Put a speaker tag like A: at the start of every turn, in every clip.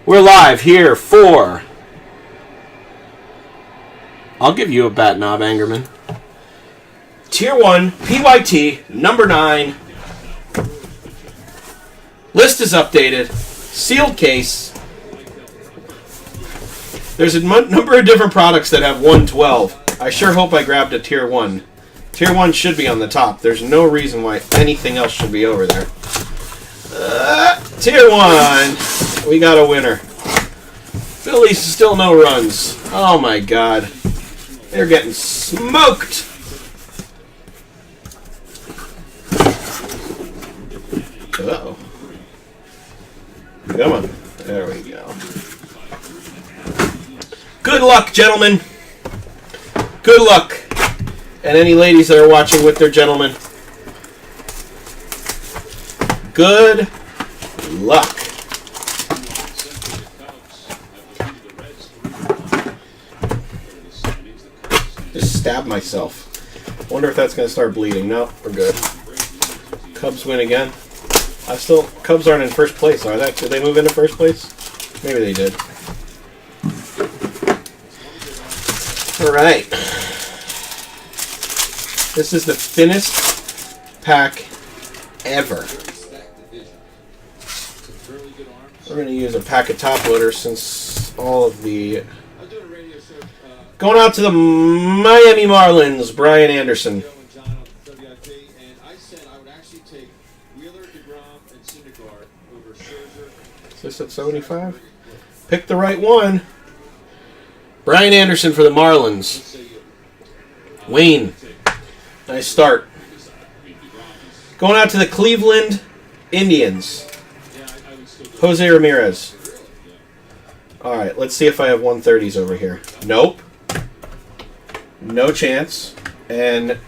A: We're live here for... I'll give you a bat knob, Angerman. Tier 1, PYT, number 9. List is updated. Sealed case. There's a number of different products that have 112. I sure hope I grabbed a Tier 1. Tier 1 should be on the top. There's no reason why anything else should be over there. Tier 1. We got a winner. Phillies still no runs. Oh my god. They're getting smoked. Uh-oh. Come on. There we go. Good luck, gentlemen. Good luck. And any ladies that are watching with their gentlemen. Good luck. Just stabbed myself. Wonder if that's going to start bleeding. No, we're good. Cubs win again. Cubs aren't in first place, are they? Did they move into first place? Maybe they did. All right. This is the thinnest pack ever. We're going to use a pack of top loaders since all of the... Going out to the Miami Marlins, Brian Anderson. Is this at 75? Pick the right one. Brian Anderson for the Marlins. Wayne. Nice start. Going out to the Cleveland Indians. José Ramírez. Alright, let's see if I have 130s over here. Nope. No chance. And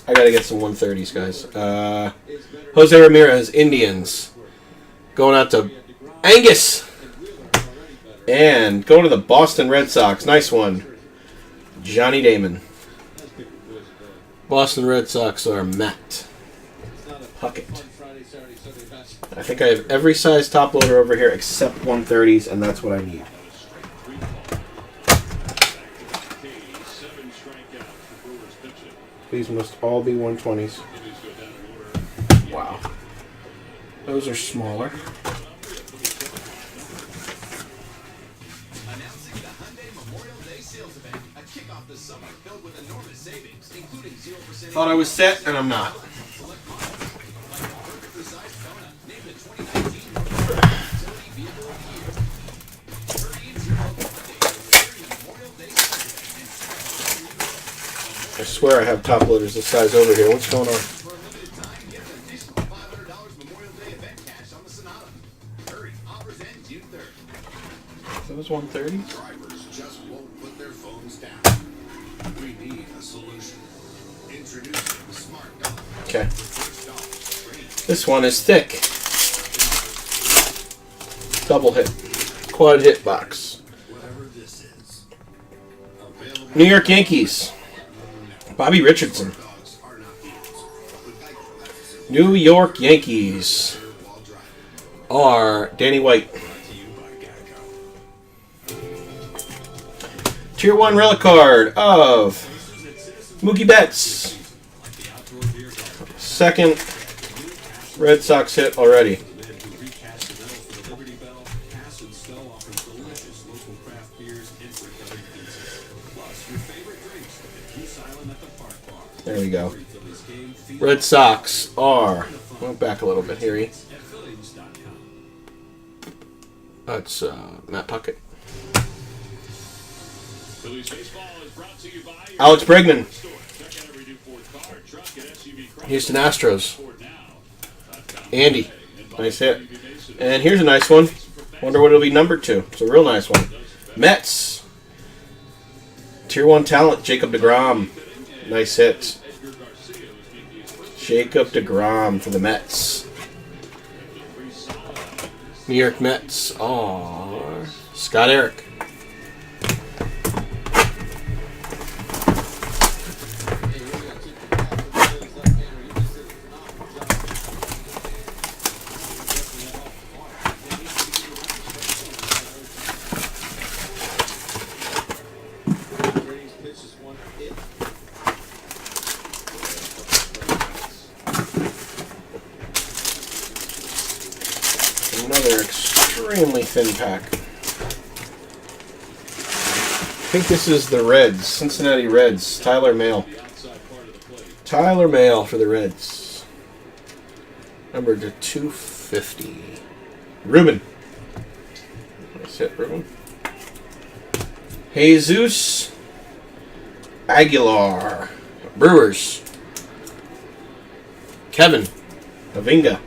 A: I gotta get some 130s, guys. José Ramírez, Indians. Going out to Angus. And going to the Boston Red Sox. Nice one. Johnny Damon. Boston Red Sox are Matt Puckett. I think I have every size top loader over here except 130s, and that's what I need. These must all be 120s. Wow. Those are smaller. Thought I was set, and I'm not. I swear I have top loaders this size over here. What's going on? Those 130s? Okay. This one is thick. Double hit. Quad hit box. New York Yankees. Bobby Richardson. New York Yankees are Danny White. Tier 1 relic card of Mookie Betts. Second Red Sox hit already. There we go. Red Sox are... Went back a little bit here. That's Matt Puckett. Alex Bregman. Houston Astros. Andy. Nice hit. And here's a nice one. Wonder what it'll be numbered to. It's a real nice one. Mets. Tier 1 talent, Jacob deGrom. Nice hit. Jacob deGrom for the Mets. New York Mets are Scott Eric. Another extremely thin pack. I think this is the Reds, Cincinnati Reds, Tyler Mahle. Tyler Mahle for the Reds. Number to 250. Ruben. Nice hit, Ruben. Jesus Aguilar. Brewers. Kevin Avinga.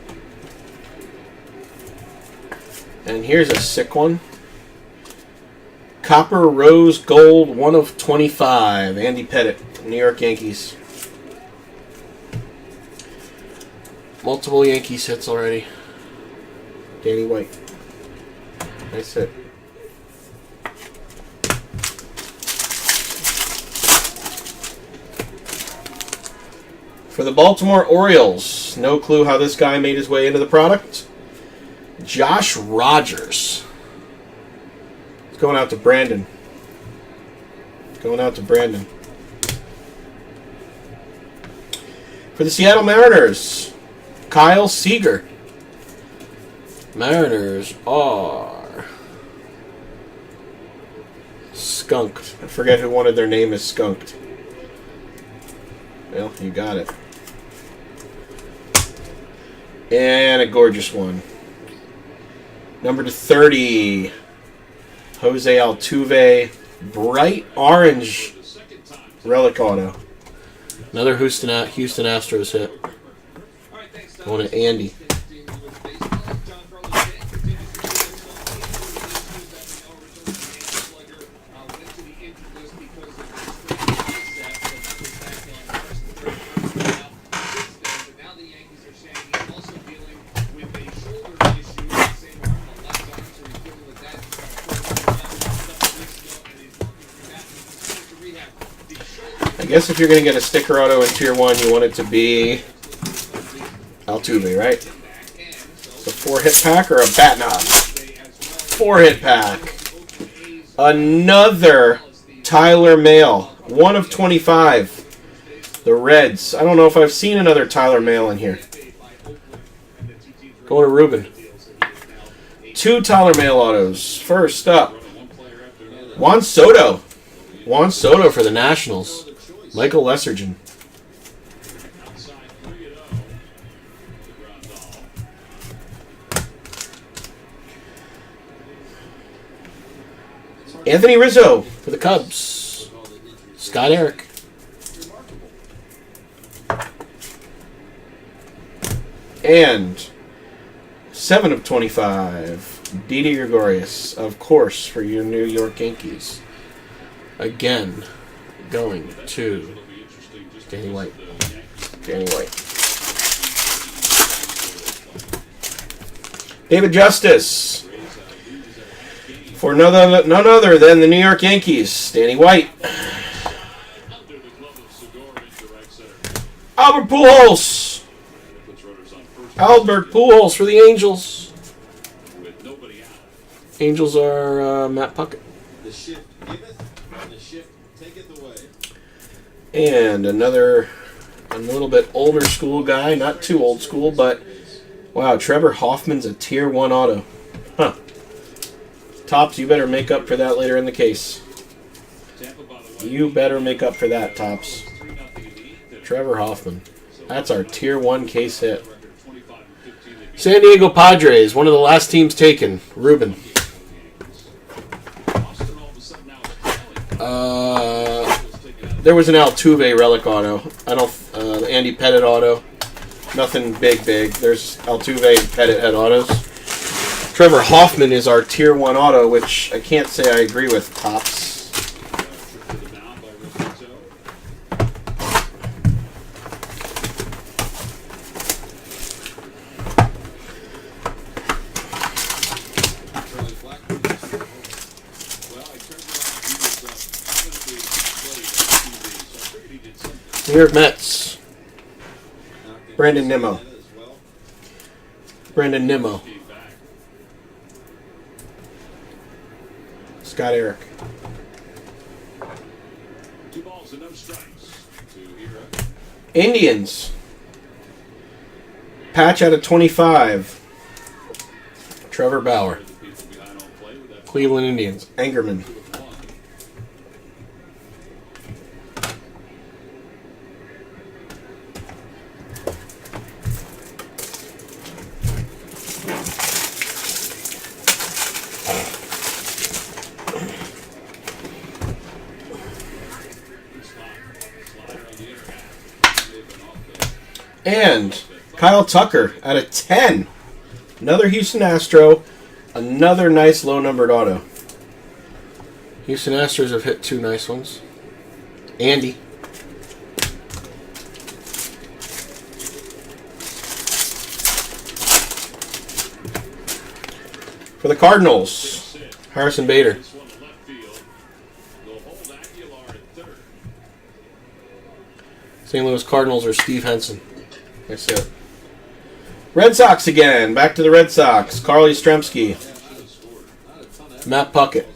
A: And here's a sick one. Copper Rose Gold 1 of 25. Andy Pettitte, New York Yankees. Multiple Yankees hits already. Danny White. Nice hit. For the Baltimore Orioles, no clue how this guy made his way into the product. Josh Rogers. It's going out to Brandon. Going out to Brandon. For the Seattle Mariners, Kyle Seager. Mariners are skunked. I forget who wanted their name is skunked. Well, you got it. And a gorgeous one. Number to 30. José Altuve. Bright orange relic auto. Another Houston Astros hit. Going to Andy. I guess if you're going to get a sticker auto in Tier 1, you want it to be Altuve, right? It's a 4-hit pack or a bat knob? 4-hit pack. Another Tyler Mahle. 1 of 25. The Reds. I don't know if I've seen another Tyler Mahle in here. Going to Ruben. 2 Tyler Mahle autos. First up, Juan Soto. Juan Soto for the Nationals. Michael Lessergen. Anthony Rizzo for the Cubs. Scott Eric. And 7 of 25. Didi Gregorius, of course, for your New York Yankees. Again, going to Danny White. Danny White. David Justice. For none other than the New York Yankees, Danny White. Albert Pujols. Albert Pujols for the Angels. Angels are Matt Puckett. And another, a little bit older school guy, not too old school, but wow, Trevor Hoffman's a Tier 1 auto. Huh. Topps, you better make up for that later in the case. You better make up for that, Topps. Trevor Hoffman. That's our Tier 1 case hit. San Diego Padres, one of the last teams taken. Ruben. There was an Altuve relic auto. Andy Pettitte auto. Nothing big. There's Altuve and Pettitte had autos. Trevor Hoffman is our Tier 1 auto, which I can't say I agree with, Topps. New York Mets. Brandon Nimmo. Scott Eric. Indians. Patch out of 25. Trevor Bauer. Cleveland Indians. Angerman. And Kyle Tucker out of 10. Another Houston Astro. Another nice low-numbered auto. Houston Astros have hit 2 nice ones. Andy. For the Cardinals, Harrison Bader. St. Louis Cardinals are Steve Henson. That's it. Red Sox again. Back to the Red Sox. Carl Yastrzemski. Matt Puckett.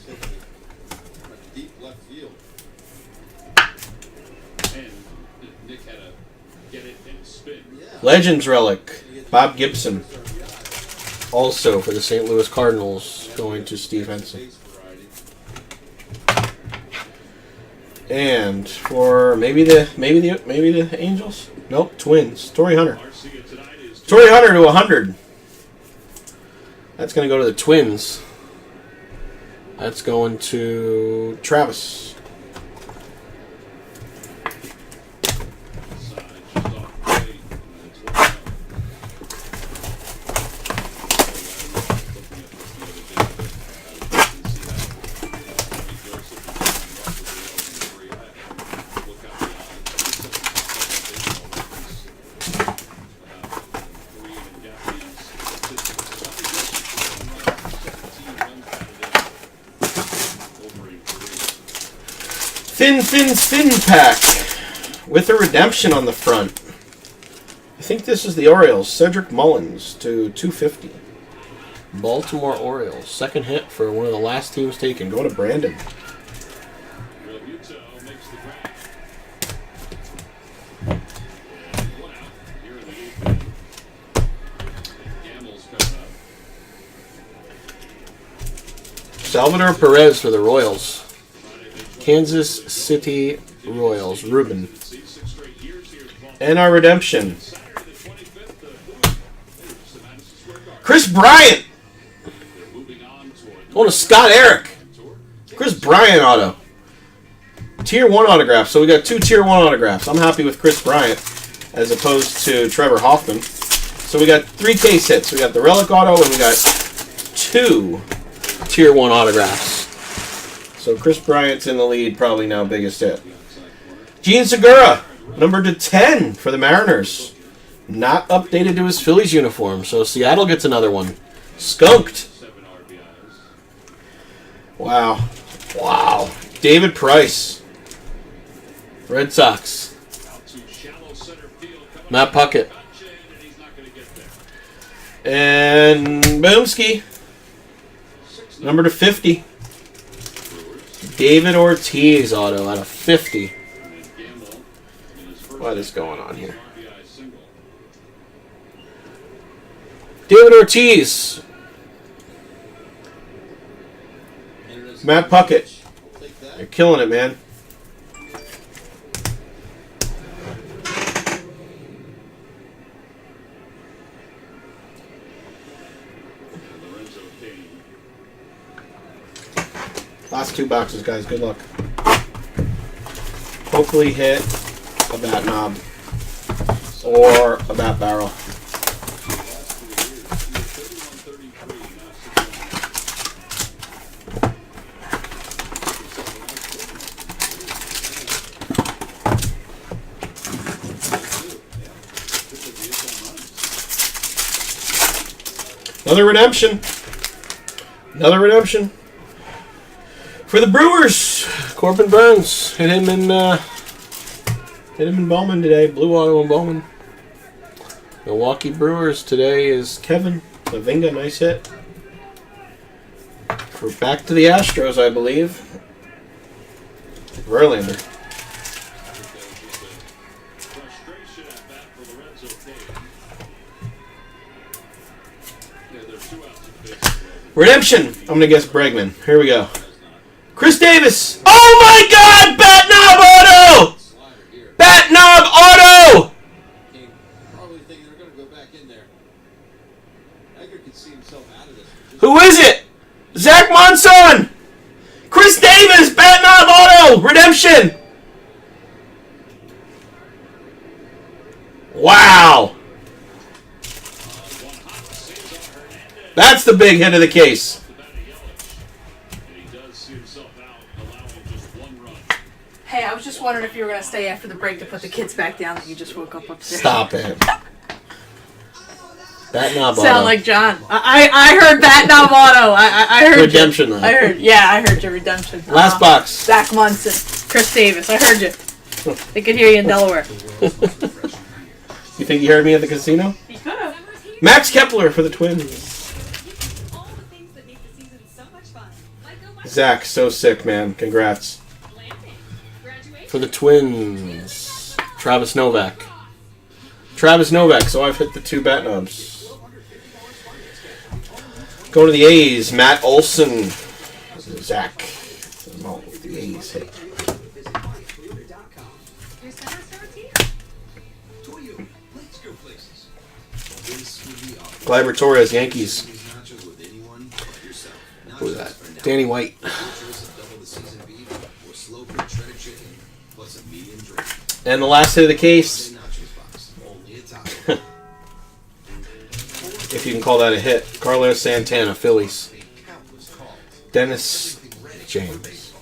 A: Legends relic. Bob Gibson. Also for the St. Louis Cardinals, going to Steve Henson. And for maybe the Angels? Nope, Twins. Torii Hunter. Torii Hunter to 100. That's going to go to the Twins. That's going to Travis. Thin pack with a redemption on the front. I think this is the Orioles. Cedric Mullins to 250. Baltimore Orioles. Second hit for one of the last teams taken. Go to Brandon. Salvador Pérez for the Royals. Kansas City Royals, Ruben. And our redemption. Chris Bryant. Going to Scott Eric. Chris Bryant auto. Tier 1 autograph. So we got 2 Tier 1 autographs. I'm happy with Chris Bryant as opposed to Trevor Hoffman. So we got 3 case hits. We got the relic auto and we got 2 Tier 1 autographs. So Chris Bryant's in the lead, probably now biggest hit. Gene Segura, number to 10 for the Mariners. Not updated to his Phillies uniform, so Seattle gets another one. Skunked. Wow. Wow. David Price. Red Sox. Matt Puckett. And Boomski. Number to 50. David Ortiz auto out of 50. What is going on here? David Ortiz. Matt Puckett. You're killing it, man. Last 2 boxes, guys. Good luck. Hopefully hit a bat knob or a bat barrel. Another redemption. Another redemption. For the Brewers, Corbin Burns hit him in Bowman today. Blue auto in Bowman. Milwaukee Brewers today is Kevin Lavinga, nice hit. We're back to the Astros, I believe. Verlander.
B: There's 2
A: Redemption. I'm going to guess Bregman. Here we go. Chris Davis. Oh my God! Bat knob auto! Bat knob auto! Who is it? Zach Monson! Chris Davis! Bat knob auto! Redemption! Wow! That's the big hit of the case.
B: Hey, I was just wondering if you were going to stay after the break to put the kids back down that you just woke up upstairs.
A: Stop it. Bat knob auto.
B: Sound like John. I heard bat knob auto. I heard
A: Redemption,
B: you.
A: though.
B: I heard your redemption.
A: Last box.
B: Zach Munson. Chris Davis. I heard you. They could hear you in Delaware.
A: You think you heard me at the casino?
B: You could have.
A: Max Kepler for the Twins. Zach, so sick, man. Congrats. For the Twins, Travis Novak. So I've hit the 2 bat knobs. Going to the A's, Matt Olson. Zach. The A's hit. Gleyber Torres, Yankees. Who is that? Danny White. And the last hit of the case, if you can call that a hit, Carlos Santana, Phillies. Dennis James.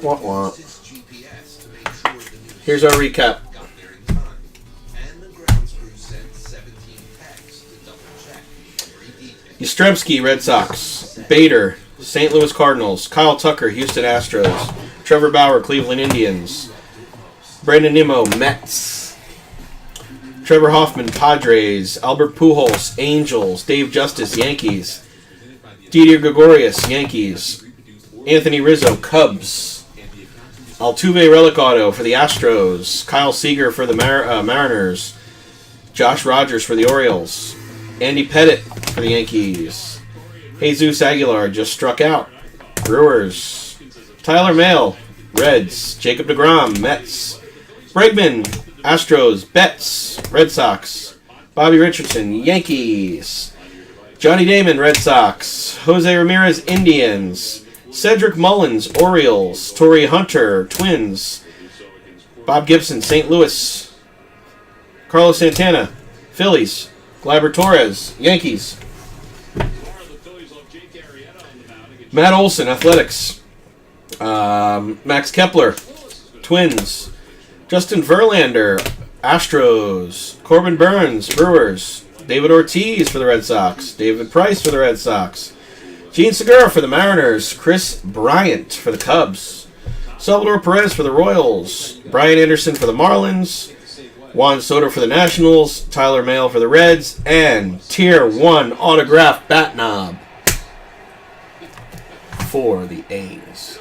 A: Wah. Here's our recap. Yastrzemski, Red Sox. Bader, St. Louis Cardinals. Kyle Tucker, Houston Astros. Trevor Bauer, Cleveland Indians. Brandon Nimmo, Mets. Trevor Hoffman, Padres. Albert Pujols, Angels. Dave Justice, Yankees. Didi Gregorius, Yankees. Anthony Rizzo, Cubs. Altuve Relic Auto for the Astros. Kyle Seager for the Mariners. Josh Rogers for the Orioles. Andy Pettitte for the Yankees. Jesus Aguilar just struck out. Brewers. Tyler Mahle, Reds. Jacob deGrom, Mets. Bregman, Astros. Betts, Red Sox. Bobby Richardson, Yankees. Johnny Damon, Red Sox. José Ramírez, Indians. Cedric Mullins, Orioles. Torii Hunter, Twins. Bob Gibson, St. Louis. Carlos Santana, Phillies. Gleyber Torres, Yankees. Matt Olson, Athletics. Max Kepler, Twins. Justin Verlander, Astros. Corbin Burns, Brewers. David Ortiz for the Red Sox. David Price for the Red Sox. Gene Segura for the Mariners. Chris Bryant for the Cubs. Salvador Pérez for the Royals. Brian Anderson for the Marlins. Juan Soto for the Nationals. Tyler Mahle for the Reds. And Tier 1 autographed bat knob for the A's.